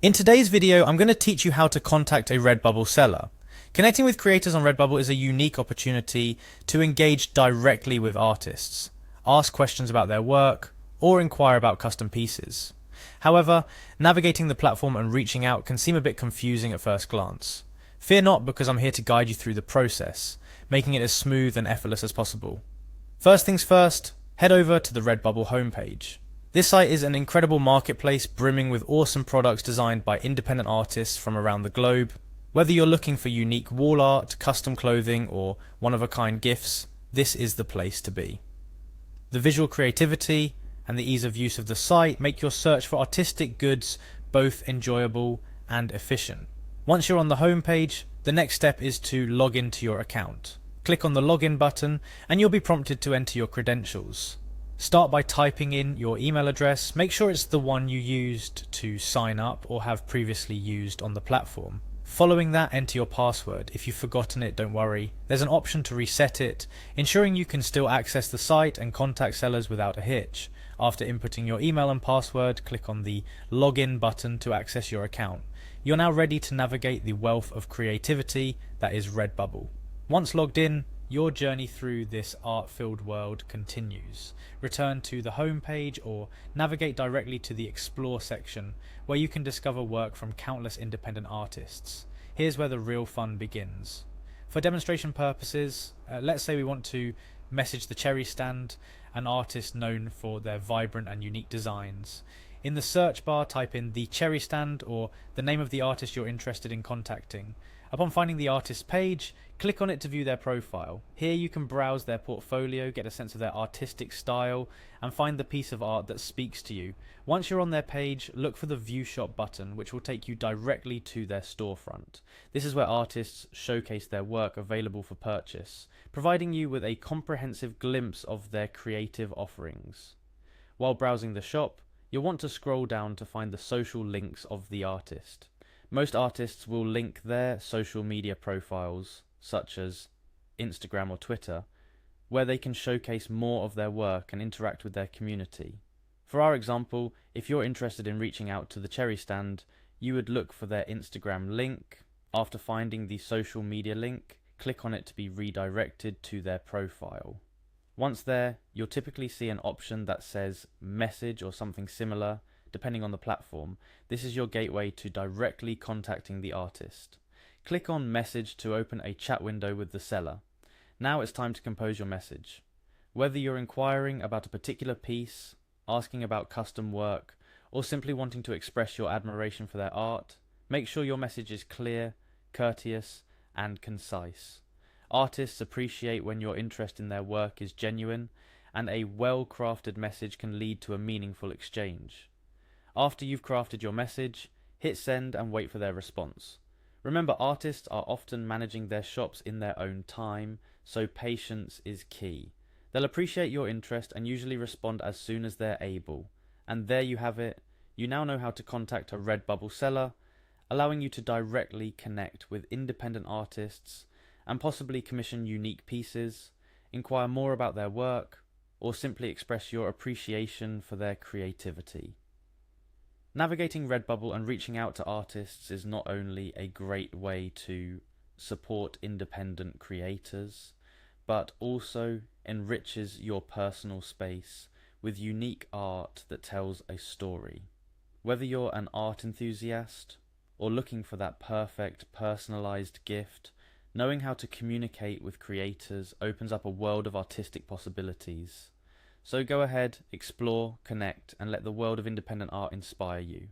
In today's video, I'm going to teach you how to contact a Redbubble seller. Connecting with creators on Redbubble is a unique opportunity to engage directly with artists, ask questions about their work, or inquire about custom pieces. However, navigating the platform and reaching out can seem a bit confusing at first glance. Fear not, because I'm here to guide you through the process, making it as smooth and effortless as possible. First things first, head over to the Redbubble homepage. This site is an incredible marketplace brimming with awesome products designed by independent artists from around the globe. Whether you're looking for unique wall art, custom clothing, or one-of-a-kind gifts, this is the place to be. The visual creativity and the ease of use of the site make your search for artistic goods both enjoyable and efficient. Once you're on the homepage, the next step is to log into your account. Click on the login button and you'll be prompted to enter your credentials. Start by typing in your email address. Make sure it's the one you used to sign up or have previously used on the platform. Following that, enter your password. If you've forgotten it, don't worry. There's an option to reset it, ensuring you can still access the site and contact sellers without a hitch. After inputting your email and password, click on the login button to access your account. You're now ready to navigate the wealth of creativity that is Redbubble. Once logged in, your journey through this art-filled world continues. Return to the home page or navigate directly to the Explore section, where you can discover work from countless independent artists. Here's where the real fun begins. For demonstration purposes, let's say we want to message the Cherry Stand, an artist known for their vibrant and unique designs. In the search bar, type in the Cherry Stand or the name of the artist you're interested in contacting. Upon finding the artist's page, click on it to view their profile. Here you can browse their portfolio, get a sense of their artistic style, and find the piece of art that speaks to you. Once you're on their page, look for the View Shop button, which will take you directly to their storefront. This is where artists showcase their work available for purchase, providing you with a comprehensive glimpse of their creative offerings. While browsing the shop, you'll want to scroll down to find the social links of the artist. Most artists will link their social media profiles, such as Instagram or Twitter, where they can showcase more of their work and interact with their community. For our example, if you're interested in reaching out to the Cherry Stand, you would look for their Instagram link. After finding the social media link, click on it to be redirected to their profile. Once there, you'll typically see an option that says message or something similar, depending on the platform. This is your gateway to directly contacting the artist. Click on message to open a chat window with the seller. Now it's time to compose your message. Whether you're inquiring about a particular piece, asking about custom work, or simply wanting to express your admiration for their art, make sure your message is clear, courteous, and concise. Artists appreciate when your interest in their work is genuine, and a well-crafted message can lead to a meaningful exchange. After you've crafted your message, hit send and wait for their response. Remember, artists are often managing their shops in their own time, so patience is key. They'll appreciate your interest and usually respond as soon as they're able. And there you have it. You now know how to contact a Redbubble seller, allowing you to directly connect with independent artists and possibly commission unique pieces, inquire more about their work, or simply express your appreciation for their creativity. Navigating Redbubble and reaching out to artists is not only a great way to support independent creators, but also enriches your personal space with unique art that tells a story. Whether you're an art enthusiast or looking for that perfect personalized gift, knowing how to communicate with creators opens up a world of artistic possibilities. So go ahead, explore, connect, and let the world of independent art inspire you.